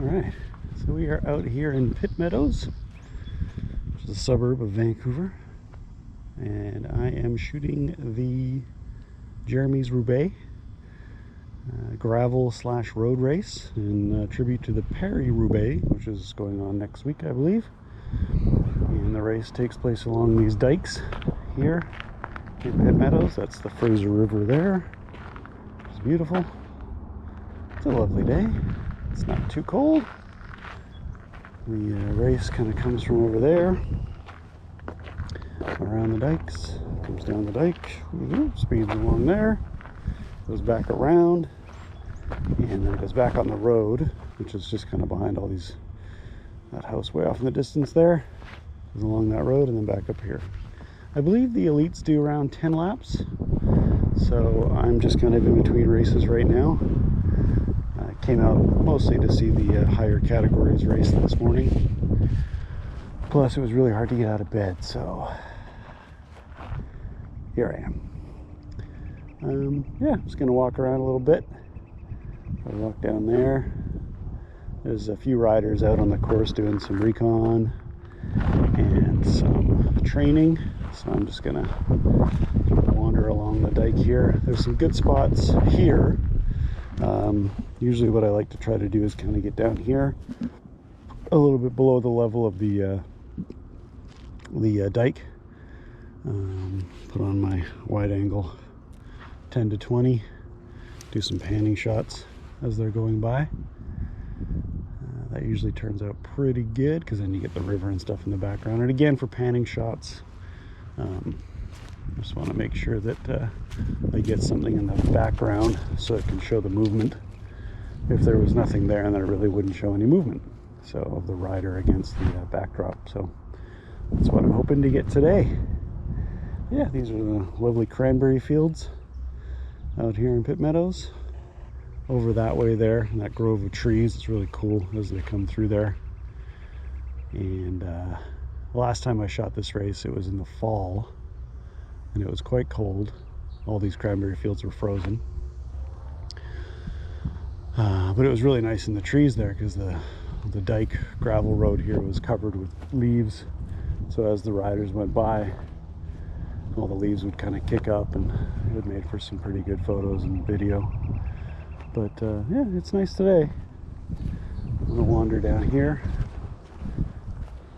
Alright, so we are out here in Pitt Meadows, which is a suburb of Vancouver, and I am shooting the Jeremy's Roubaix gravel / road race in tribute to the Paris Roubaix, which is going on next week, I believe. And the race takes place along these dikes here in Pitt Meadows. That's the Fraser River there. It's beautiful. It's a lovely day. It's not too cold. The race kind of comes from over there, around the dikes, comes down the dike, speeds along there, goes back around, and then it goes back on the road, which is just kind of behind all these, that house way off in the distance there, goes along that road and then back up here. I believe the elites do around 10 laps, so I'm just kind of in between races right now. I came out mostly to see the higher categories race this morning. Plus, it was really hard to get out of bed, so here I am. Yeah, just gonna walk around a little bit. I'll walk down there. There's a few riders out on the course doing some recon and some training, so I'm just gonna wander along the dike here. There's some good spots here. Usually what I like to try to do is kind of get down here a little bit below the level of the dike. Put on my wide angle 10 to 20, do some panning shots as they're going by. That usually turns out pretty good because then you get the river and stuff in the background. And again, for panning shots, I just want to make sure that I get something in the background so it can show the movement. If there was nothing there, then it really wouldn't show any movement, so of the rider against the backdrop. So that's what I'm hoping to get today. Yeah, these are the lovely cranberry fields out here in Pitt Meadows. Over that way there, in that grove of trees, it's really cool as they come through there. And the last time I shot this race, it was in the fall, and it was quite cold. All these cranberry fields were frozen. But it was really nice in the trees there because the dike gravel road here was covered with leaves. So as the riders went by, all the leaves would kind of kick up, and it would made for some pretty good photos and video. But yeah, it's nice today. I'm gonna wander down here,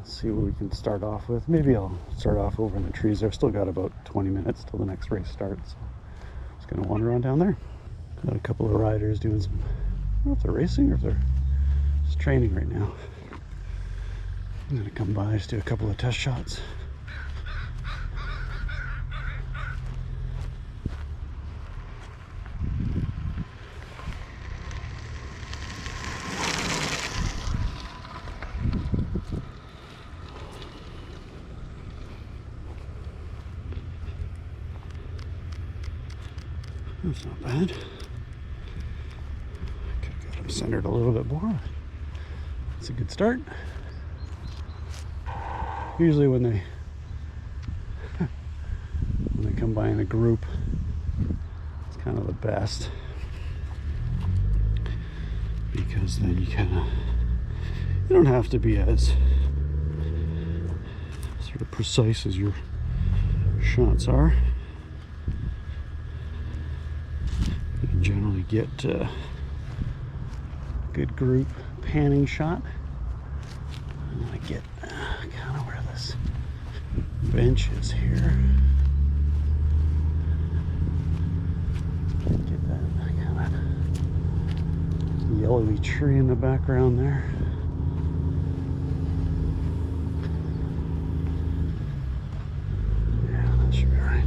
see what we can start off with. Maybe I'll start off over in the trees. I've still got about 20 minutes till the next race starts. So just gonna wander on down there. Got a couple of riders doing some, I don't know if they're racing or if they're just training right now. I'm gonna come by, just do a couple of test shots. That's not bad. Could have got him centered a little bit more. That's a good start. Usually when they come by in a group, it's kind of the best, because then you don't have to be as sort of precise as your shots are. You can generally get a good group panning shot. I'm gonna get kind of where this bench is here. Get that kind of yellowy tree in the background there. Yeah, that should be right.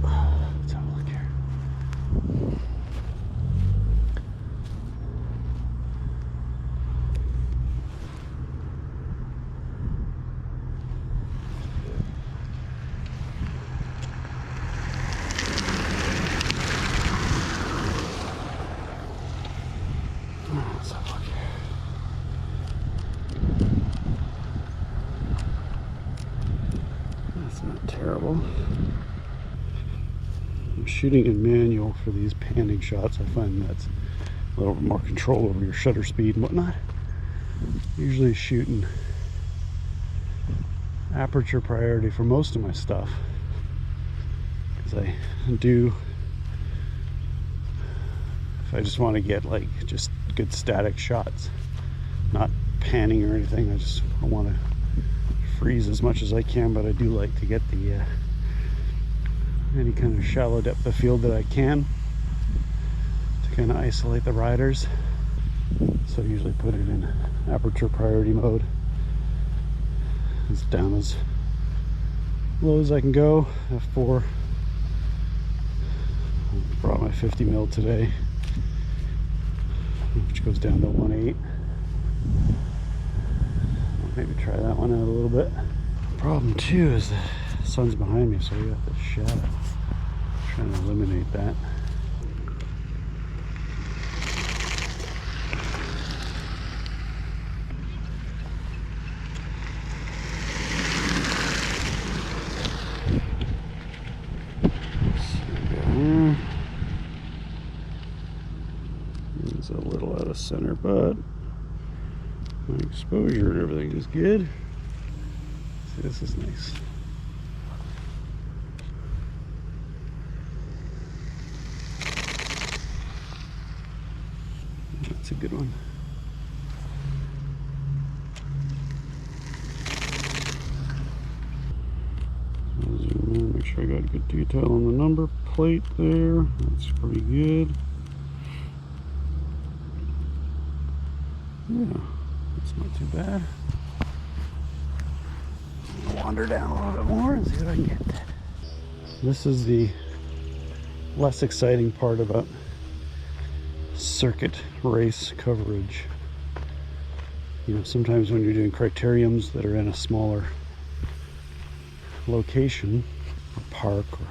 Let's have a look here. Let's have a look here. That's not terrible. I'm shooting in manual for these panning shots. I find that's a little bit more control over your shutter speed and whatnot. Usually shooting aperture priority for most of my stuff, because I do, if I just want to get like just good static shots, not panning or anything, I want to freeze as much as I can, but I do like to get the any kind of shallow depth of field that I can to kind of isolate the riders. So I usually put it in aperture priority mode. It's down as low as I can go. F4. I brought my 50 mil today, which goes down to 1.8. I'll maybe try that one out a little bit. Problem too is the sun's behind me, so we got this shadow. I'm trying to eliminate that. It's a little out of center, but my exposure and everything is good. See, this is nice. That's a good one. Zoom in, make sure I got good detail on the number plate there. That's pretty good. Yeah, that's not too bad. Wander down a little bit more and see what I can get. This is the less exciting part about circuit race coverage. You know, sometimes when you're doing criteriums that are in a smaller location, or park or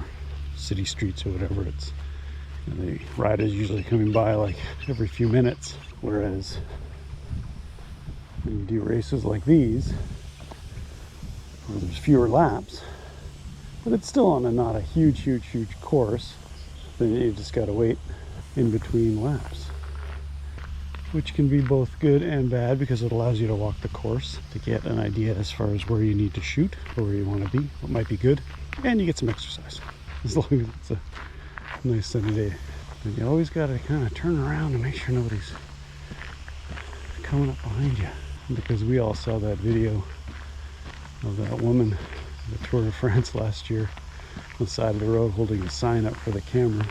city streets or whatever, it's, you know, the riders usually coming by like every few minutes, whereas when you do races like these, where there's fewer laps, but it's still on not a huge course, then you just gotta wait in between laps, which can be both good and bad because it allows you to walk the course to get an idea as far as where you need to shoot or where you want to be, what might be good, and you get some exercise as long as it's a nice sunny day. And you always got to kind of turn around and make sure nobody's coming up behind you, because we all saw that video of that woman at the Tour de France last year on the side of the road holding a sign up for the camera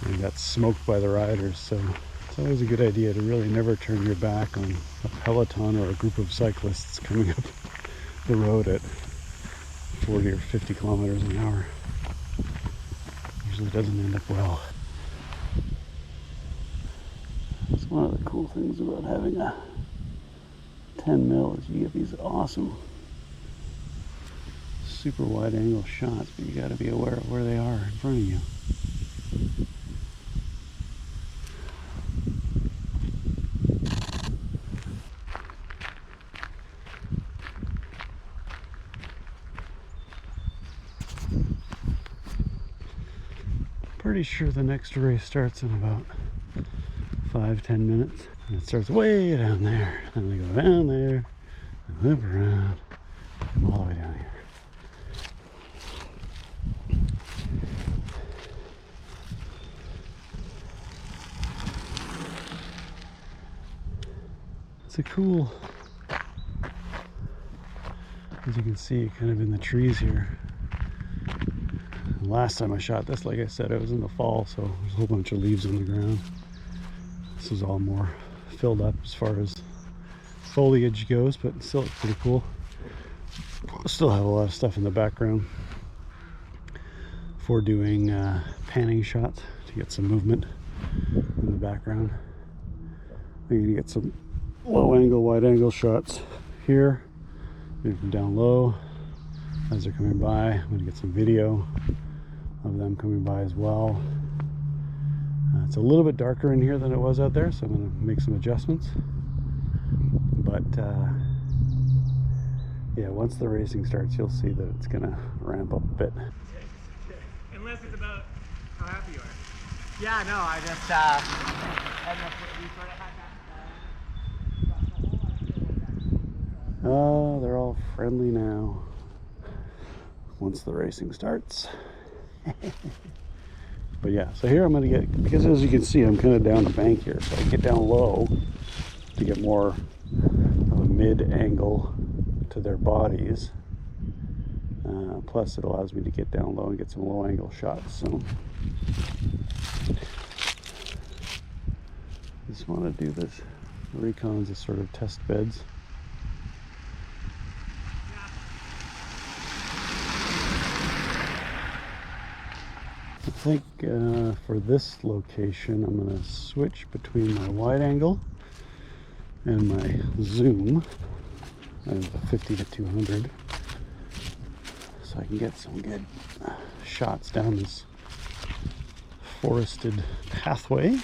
and got smoked by the riders. So it's always a good idea to really never turn your back on a peloton or a group of cyclists coming up the road at 40 or 50 kilometers an hour. Usually doesn't end up well. That's one of the cool things about having a 10 mil is you get these awesome super wide angle shots, but you got to be aware of where they are in front of you. Pretty sure the next race starts in about 5-10 minutes, and it starts way down there, and they go down there and loop around and all the way down here. It's a cool, as you can see, kind of in the trees here. Last time I shot this, like I said, it was in the fall, so there's a whole bunch of leaves on the ground. This is all more filled up as far as foliage goes, but still it's pretty cool. Still have a lot of stuff in the background for doing panning shots to get some movement in the background. You're gonna get some low angle, wide angle shots here, maybe from down low as they're coming by. I'm gonna get some video of them coming by as well. It's a little bit darker in here than it was out there, so I'm going to make some adjustments. But yeah, once the racing starts, you'll see that it's going to ramp up a bit. Unless it's about how happy you are. Yeah, no, I just Oh, they're all friendly now once the racing starts. But yeah, so here I'm going to get, because as you can see, I'm kind of down the bank here, so I get down low to get more of a mid-angle to their bodies. Plus it allows me to get down low and get some low-angle shots. So just want to do this recons as sort of test beds. I think for this location I'm going to switch between my wide angle and my zoom. I have a 50 to 200, so I can get some good shots down this forested pathway,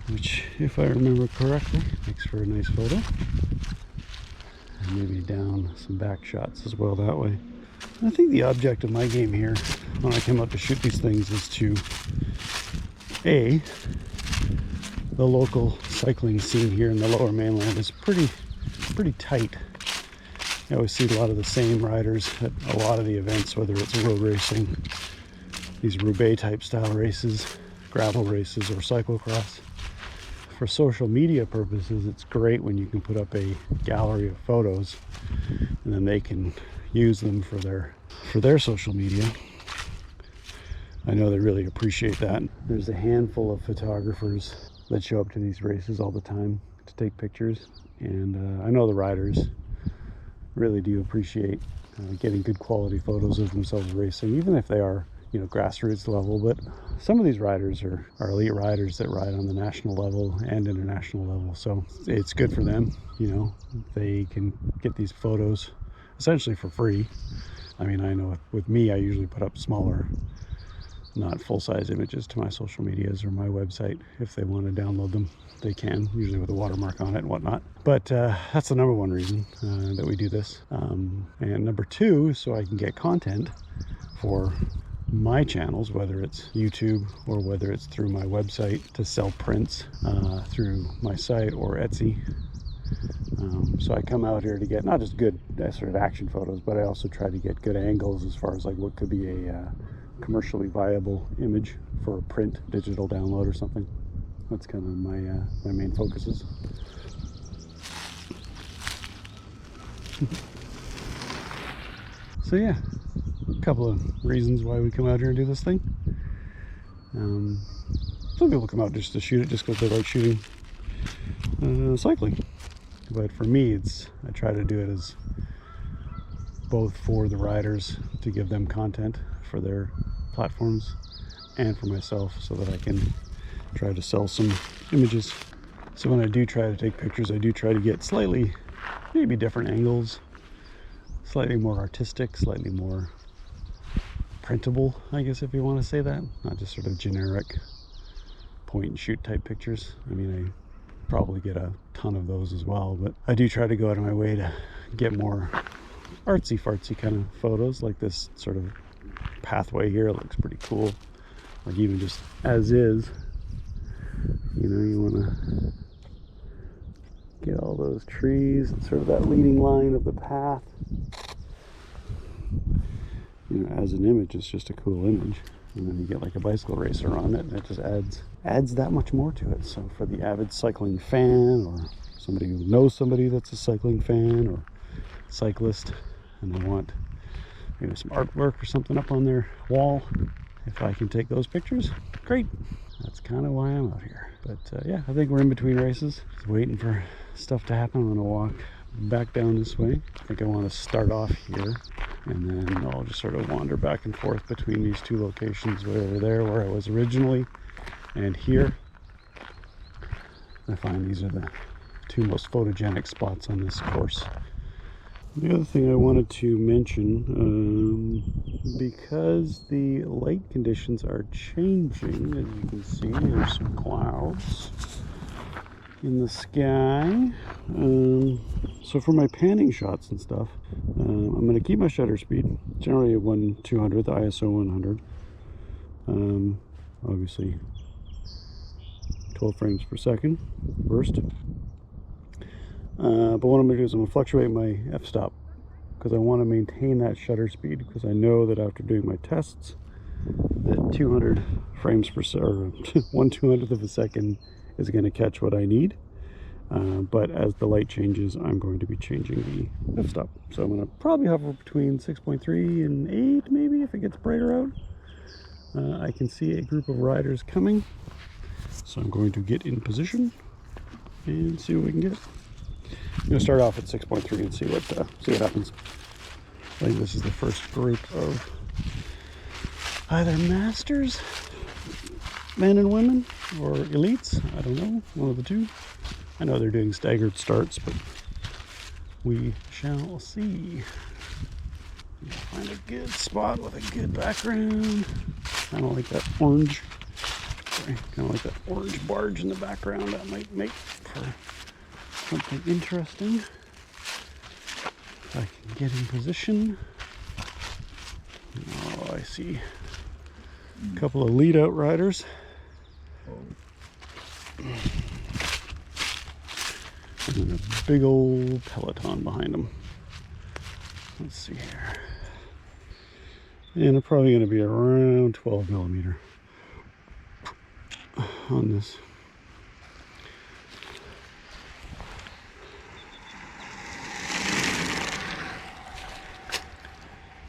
which, if I remember correctly, makes for a nice photo. And maybe down some back shots as well that way. I think the object of my game here, when I come out to shoot these things, is to the local cycling scene here in the Lower Mainland is pretty tight. I always see a lot of the same riders at a lot of the events, whether it's road racing, these Roubaix type style races, gravel races, or cyclocross. For social media purposes, it's great when you can put up a gallery of photos and then they can use them for their social media. I know they really appreciate that. There's a handful of photographers that show up to these races all the time to take pictures, and I know the riders really do appreciate getting good quality photos of themselves racing, even if they are, you know, grassroots level. But some of these riders are elite riders that ride on the national level and international level, so it's good for them. You know, they can get these photos essentially for free. I mean, I know with me, I usually put up smaller, not full-size images to my social medias or my website. If they want to download them, they can, usually with a watermark on it and whatnot. But that's the number one reason that we do this. And number two, so I can get content for my channels, whether it's YouTube or whether it's through my website to sell prints through my site or Etsy. So I come out here to get not just good sort of action photos, but I also try to get good angles as far as like what could be a commercially viable image for a print digital download or something. That's kind of my main focuses. So yeah, a couple of reasons why we come out here and do this thing. Some people come out just to shoot it just because they like shooting cycling. But for me, I try to do it as both for the riders to give them content for their platforms and for myself so that I can try to sell some images. So when I do try to take pictures, I do try to get slightly, maybe different angles, slightly more artistic, slightly more printable, I guess, if you want to say that. Not just sort of generic point and shoot type pictures. I mean, I probably get a ton of those as well, but I do try to go out of my way to get more artsy fartsy kind of photos, like this sort of pathway here. It looks pretty cool, like even just as is. You know, you want to get all those trees and sort of that leading line of the path. You know, as an image, it's just a cool image. And then you get like a bicycle racer on it, and it just adds that much more to it. So for the avid cycling fan, or somebody who knows somebody that's a cycling fan or cyclist, and they want maybe some artwork or something up on their wall, if I can take those pictures, great. That's kind of why I'm out here. But yeah, I think we're in between races, just waiting for stuff to happen. I'm gonna walk back down this way. I think I want to start off here, and then I'll just sort of wander back and forth between these two locations, way over there where I was originally and here. I find these are the two most photogenic spots on this course. The other thing I wanted to mention, because the light conditions are changing, as you can see, there's some clouds in the sky. So for my panning shots and stuff, I'm going to keep my shutter speed, generally at 1/200, the ISO 100. obviously 12 frames per second burst. But what I'm going to do is I'm going to fluctuate my f-stop because I want to maintain that shutter speed, because I know that after doing my tests that 200 frames per second, or 1/200th of a second, is going to catch what I need. But as the light changes, I'm going to be changing the f-stop. So I'm going to probably hover between 6.3 and 8, maybe, if it gets brighter out. I can see a group of riders coming, so I'm going to get in position and see what we can get. I'm going to start off at 6.3 and see what happens. I think this is the first group of either masters, men and women, or elites. I don't know, one of the two. I know they're doing staggered starts, but we shall see. Find a good spot with a good background. Kind of like that orange. Sorry, kind of like that orange barge in the background. That might make for something interesting. If I can get in position. Oh, I see a couple of lead out riders. And a big old peloton behind them. Let's see here. And I'm probably going to be around 12 millimeter on this.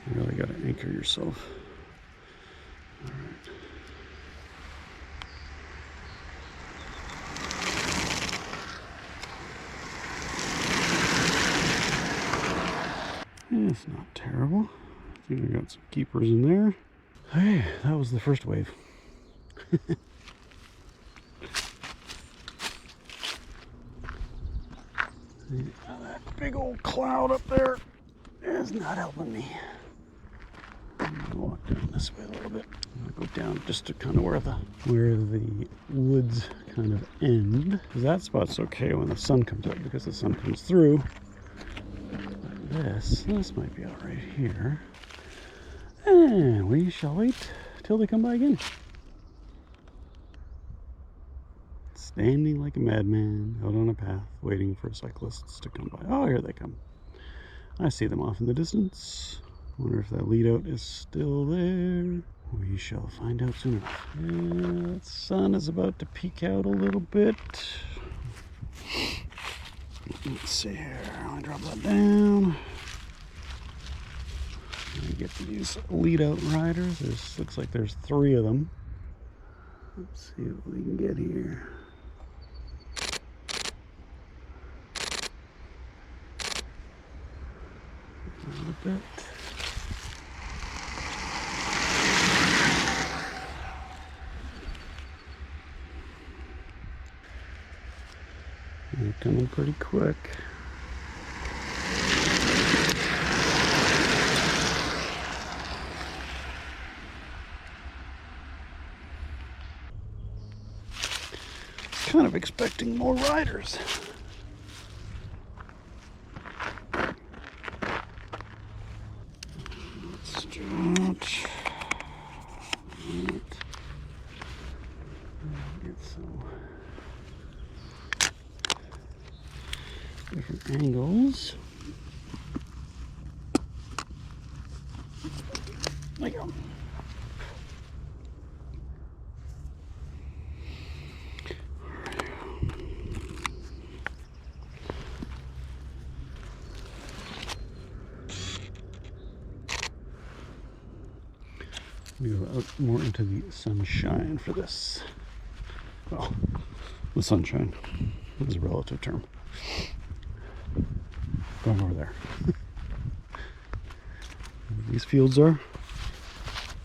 You really got to anchor yourself. All right. It's not terrible. I think I got some keepers in there. Hey, that was the first wave. That big old cloud up there is not helping me. I'm gonna walk down this way a little bit. I'm gonna go down just to kind of where the woods kind of end. Because that spot's okay when the sun comes up, because the sun comes through. This might be all right here. And we shall wait till they come by again. Standing like a madman out on a path, waiting for cyclists to come by. Oh, here they come. I see them off in the distance. Wonder if that lead out is still there. We shall find out soon enough. Yeah, the sun is about to peek out a little bit. Let's see here. I'll drop that down. I get these lead out riders. Looks like there's 3 of them. Let's see what we can get here. A little bit. They're coming pretty quick. Kind of expecting more riders. Let's stretch. Get some different angles. There you go. We go out more into the sunshine for this. Well, the sunshine is a relative term. Going over there. These fields are,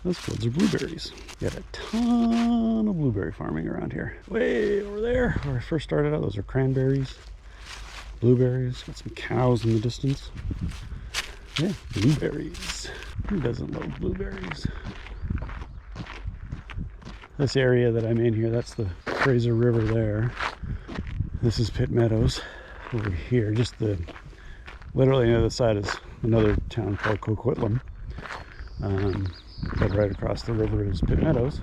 those fields are blueberries. Got a ton of blueberry farming around here. Way over there, where I first started out, those are cranberries, blueberries. Got some cows in the distance. Yeah, blueberries. Who doesn't love blueberries? This area that I'm in here, that's the Fraser River there. This is Pitt Meadows over here. Just literally on the other side is another town called Coquitlam. But right across the river is Pitt Meadows.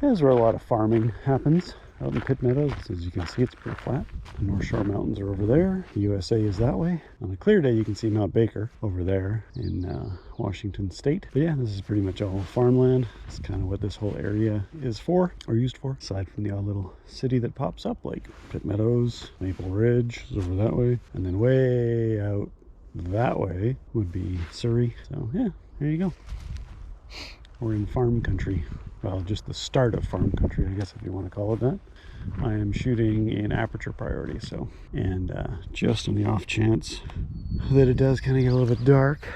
This is where a lot of farming happens out in Pitt Meadows. As you can see, it's pretty flat. The North Shore Mountains are over there. The USA is that way. On a clear day, you can see Mount Baker over there in Washington State. But yeah, this is pretty much all farmland. It's kind of what this whole area is for, or used for, aside from the odd little city that pops up, like Pitt Meadows, Maple Ridge is over that way. And then way out that way would be Surrey. So yeah, there you go. We're in farm country. Well, just the start of farm country, I guess, if you want to call it that. I am shooting in aperture priority, so, and just on the off chance that it does kind of get a little bit dark,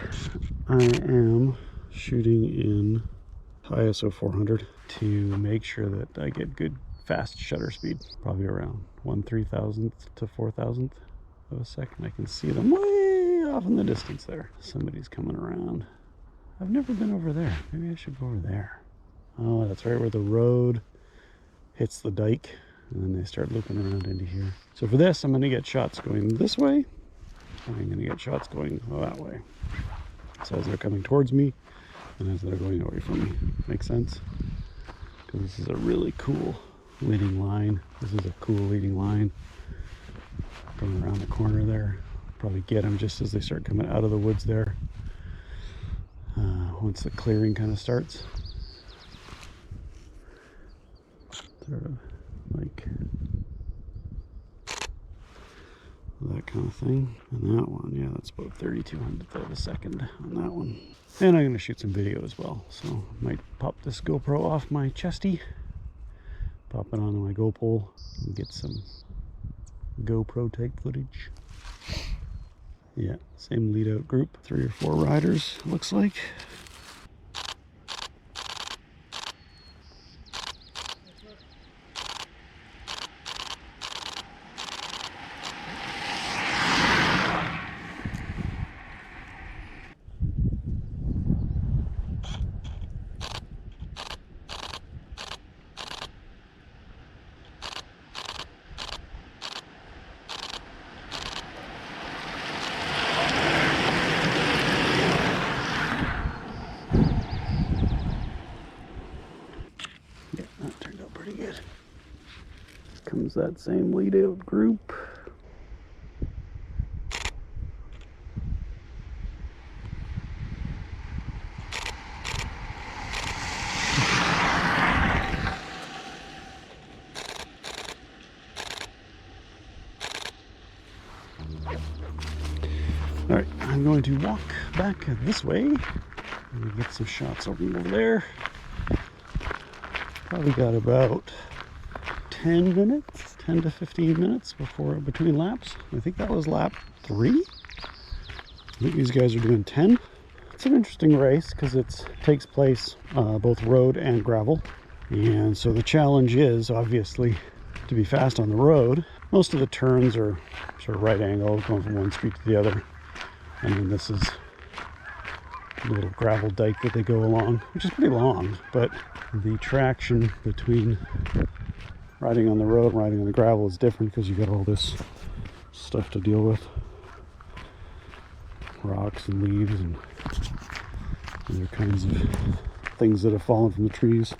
I am shooting in ISO 400 to make sure that I get good fast shutter speed, probably around 1/3000th to 4,000th of a second. I can see them way off in the distance there. Somebody's coming around. I've never been over there. Maybe I should go over there. Oh, that's right where the road hits the dike, and then they start looping around into here. So for this, I'm going to get shots going this way. I'm going to get shots going that way. So as they're coming towards me, and as they're going away from me. Makes sense? Because this is a really cool leading line. This is a cool leading line. Going around the corner there. Probably get them just as they start coming out of the woods there. Once the clearing kind of starts. Sort of like that kind of thing. And that one, yeah, that's about 3200th of a second on that one. And I'm going to shoot some video as well, so I might pop this GoPro off my chesty, pop it onto my GoPro, and get some GoPro type footage. Yeah, same lead out group, 3 or 4 riders, looks like. Comes that same lead out group. All right, I'm going to walk back this way and get some shots over there. Probably got about 10 minutes, 10 to 15 minutes between laps. I think that was lap 3. I think these guys are doing 10. It's an interesting race because it takes place both road and gravel. And so the challenge is obviously to be fast on the road. Most of the turns are sort of right angle, going from one street to the other. And then this is a little gravel dike that they go along, which is pretty long, but the traction between riding on the road and riding on the gravel is different because you got all this stuff to deal with. Rocks and leaves and other kinds of things that have fallen from the trees,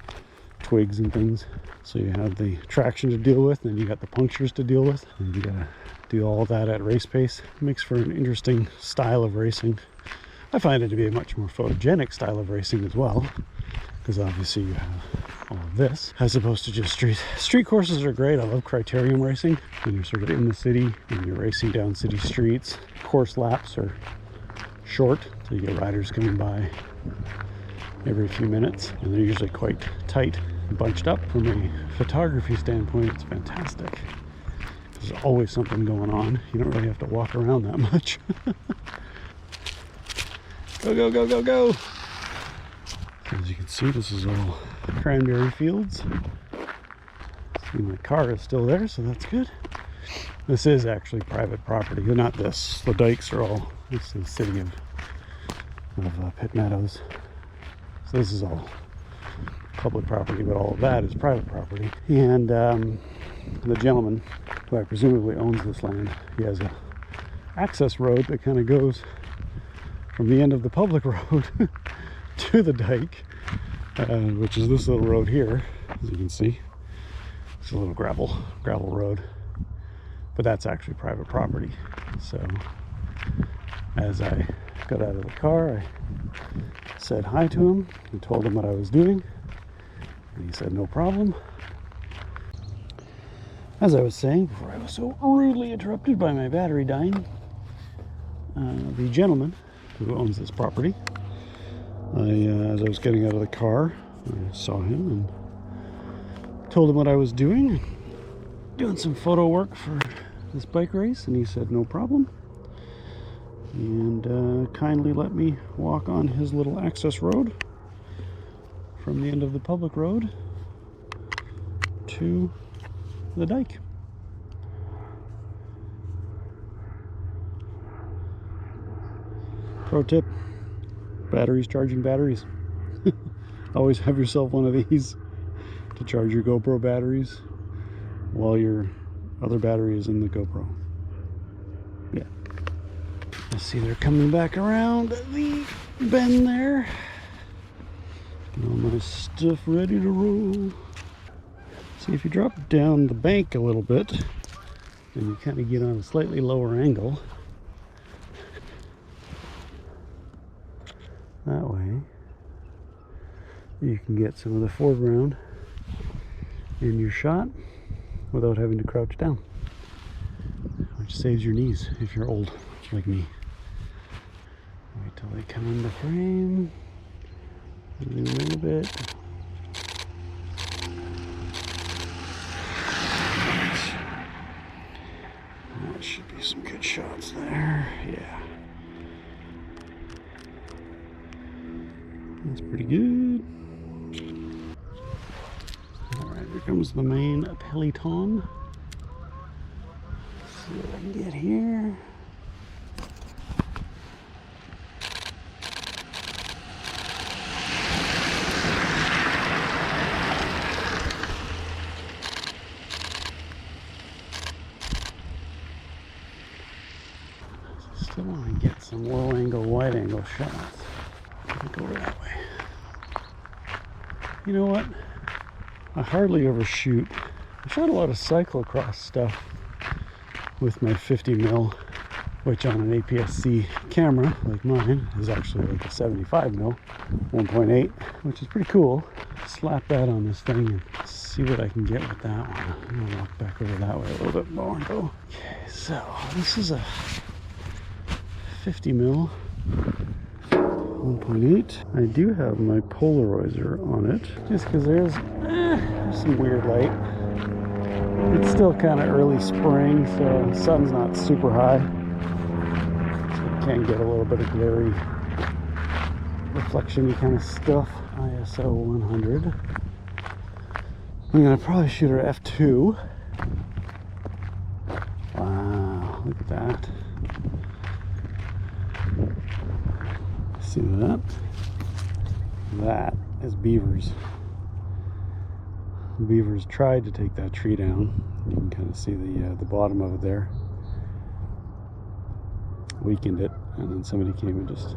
twigs and things. So you have the traction to deal with, and you got the punctures to deal with, and you gotta do all that at race pace. It makes for an interesting style of racing. I find it to be a much more photogenic style of racing as well, because obviously you have all of this as opposed to just street courses are great. I love criterium racing when you're sort of in the city and you're racing down city streets. Course laps are short, so you get riders coming by every few minutes, and they're usually quite tight and bunched up. From a photography standpoint, it's fantastic. There's always something going on. You don't really have to walk around that much. Go, go, go, go, go! As you can see, this is all cranberry fields. See, my car is still there, so that's good. This is actually private property. Not this. The dikes are all, this is the city of Pitt Meadows. So this is all public property, but all of that is private property. And the gentleman who I presumably owns this land, he has a access road that kind of goes from the end of the public road to the dike, which is this little road here, as you can see. It's a little gravel road, but that's actually private property. So as I got out of the car, I said hi to him and told him what I was doing, and he said no problem. As I was saying before I was so rudely interrupted by my battery dying, the gentleman who owns this property, as I was getting out of the car, I saw him and told him what I was doing some photo work for this bike race, and he said no problem, and kindly let me walk on his little access road from the end of the public road to the dike. Pro tip: batteries, charging batteries. Always have yourself one of these to charge your GoPro batteries while your other battery is in the GoPro. Yeah. I see they're coming back around the bend there. Get all my stuff ready to roll. See, if you drop down the bank a little bit, then you kind of get on a slightly lower angle. That way, you can get some of the foreground in your shot without having to crouch down, which saves your knees if you're old like me. Wait till they come into frame. Zoom in a bit. That should be some good shots there. Yeah. That's pretty good. Alright, here comes the main peloton. Let's see what I can get here. Still want to get some low angle, wide angle shots. Go over that way. You know what? I hardly ever shoot. I shot a lot of cyclocross stuff with my 50mm, which on an APS-C camera like mine is actually like a 75mm 1.8, which is pretty cool. Slap that on this thing and see what I can get with that one. I'm gonna walk back over that way a little bit more. Okay, so this is a 50mm 1.8. I do have my polarizer on it, just because there's some weird light. It's still kind of early spring, so the sun's not super high, so you can get a little bit of glary, reflection-y kind of stuff. ISO 100. I'm gonna probably shoot her f2. Wow, look at that. See that? That is beavers. Beavers tried to take that tree down. You can kind of see the bottom of it there. Weakened it, and then somebody came and just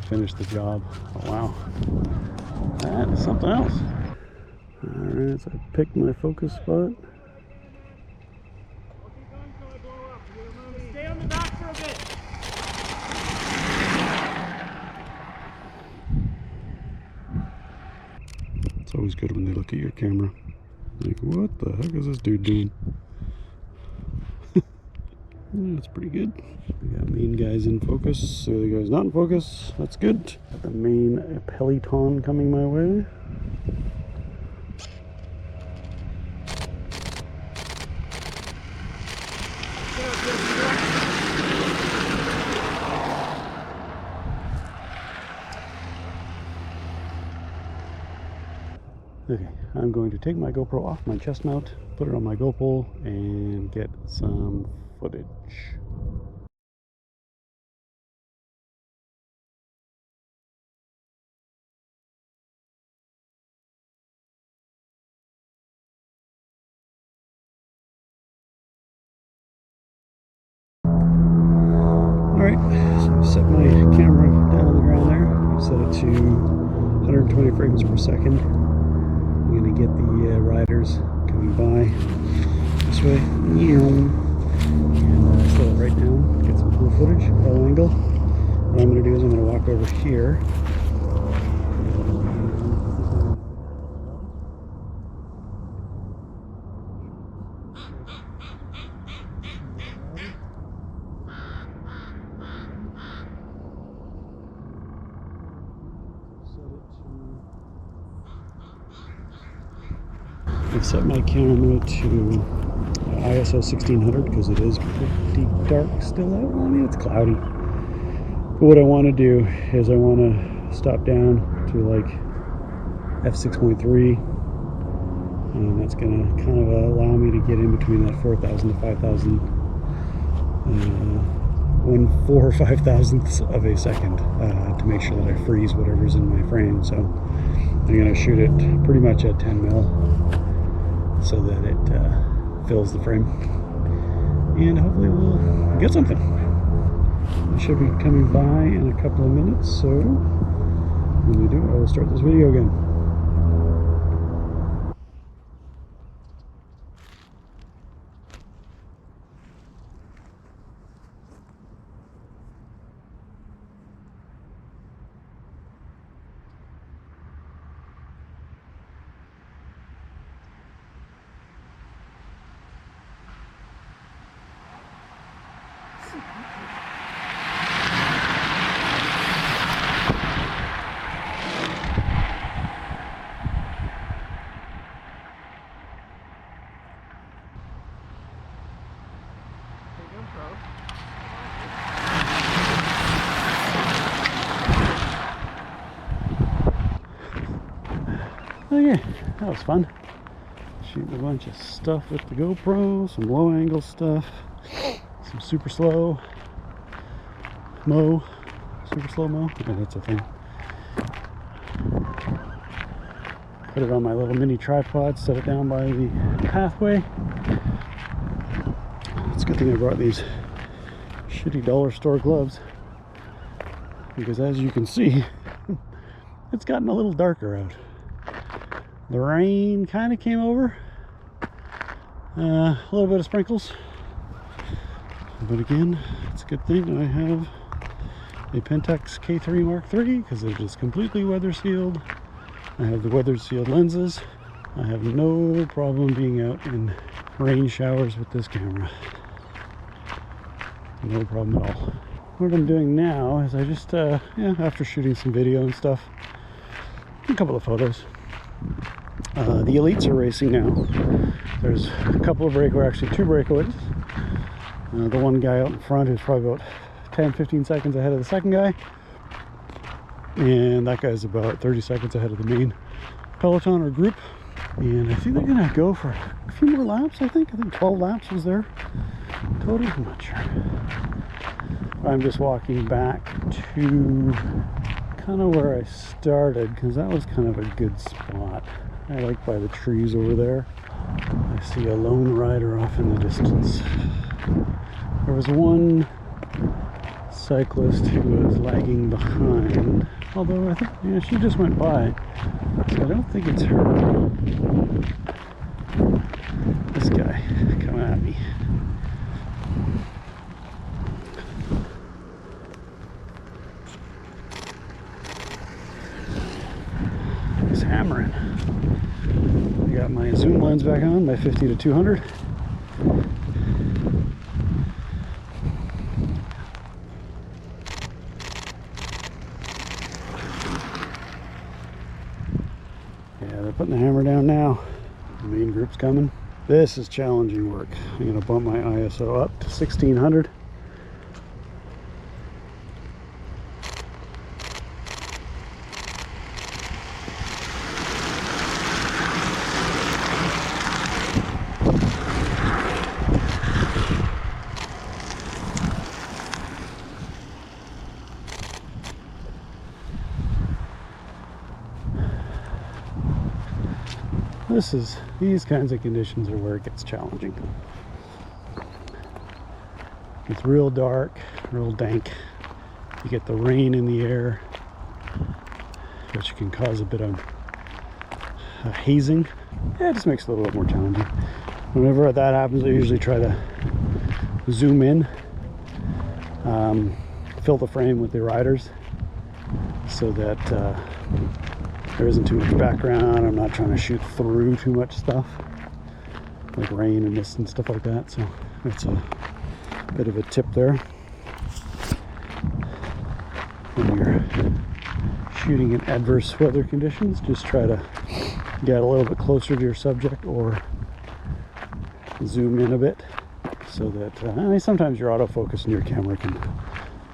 finished the job. Oh, wow, that is something else. All right, so I picked my focus spot. Stay on the back for a bit. It's always good when they look at your camera. Like, what the heck is this dude doing? That's pretty good. We got main guys in focus, the other guy's not in focus. That's good. Got the main peloton coming my way. Okay, I'm going to take my GoPro off my chest mount, put it on my GoPro, and get some footage. Alright, so I set my camera down on the ground there. I set it to 120 frames per second. I'm going to get the riders coming by this way. And slow it right down, get some cool footage, low angle. What I'm going to do is I'm going to walk over here. I've set my camera to ISO 1600 because it is pretty dark still out. I mean, it's cloudy. But what I want to do is I want to stop down to like f6.3, and that's going to kind of allow me to get in between that 4,000 to 5,000, 4 or 5 thousandths of a second to make sure that I freeze whatever's in my frame. So I'm going to shoot it pretty much at 10 mil so that it fills the frame, and hopefully we'll get something. I should be coming by in a couple of minutes, so when we do, I will start this video again. Okay, that was fun. Shooting a bunch of stuff with the GoPro, some low angle stuff, some super slow mo, super slow mo. Yeah, that's a thing. Put it on my little mini tripod, set it down by the pathway. It's a good thing I brought these shitty dollar store gloves, because as you can see, it's gotten a little darker out. The rain kind of came over, a little bit of sprinkles, but again, it's a good thing I have a Pentax K3 Mark III because it is completely weather sealed. I have the weather sealed lenses. I have no problem being out in rain showers with this camera. No problem at all. What I'm doing now is I just, after shooting some video and stuff, a couple of photos. The elites are racing now. There's a couple of actually two breakaways. The one guy out in front is probably about 10-15 seconds ahead of the second guy, and that guy's about 30 seconds ahead of the main peloton or group. And I think they're gonna go for a few more laps. I think 12 laps was there total. I'm not sure. I'm just walking back to kind of where I started because that was kind of a good spot. I like by the trees over there. I see a lone rider off in the distance. There was one cyclist who was lagging behind, although I think she just went by, so I don't think it's her. This guy coming at me. He's hammering. I got my zoom lens back on, my 50 to 200. Yeah, they're putting the hammer down now. The main group's coming. This is challenging work. I'm going to bump my ISO up to 1600. These kinds of conditions are where it gets challenging. It's real dark, real dank. You get the rain in the air. which can cause a bit of hazing. Yeah, it just makes it a little bit more challenging. Whenever that happens, I usually try to zoom in, fill the frame with the riders so that there isn't too much background. I'm not trying to shoot through too much stuff like rain and mist and stuff like that, so that's a bit of a tip there. When you're shooting in adverse weather conditions, just try to get a little bit closer to your subject or zoom in a bit so that I mean, sometimes your autofocus in your camera can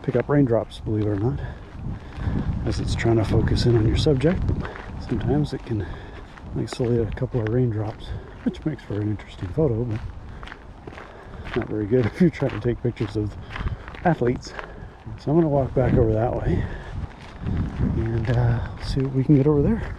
pick up raindrops, believe it or not, as it's trying to focus in on your subject. Sometimes it can isolate a couple of raindrops, which makes for an interesting photo, but not very good if you're trying to take pictures of athletes. So I'm going to walk back over that way and see what we can get over there.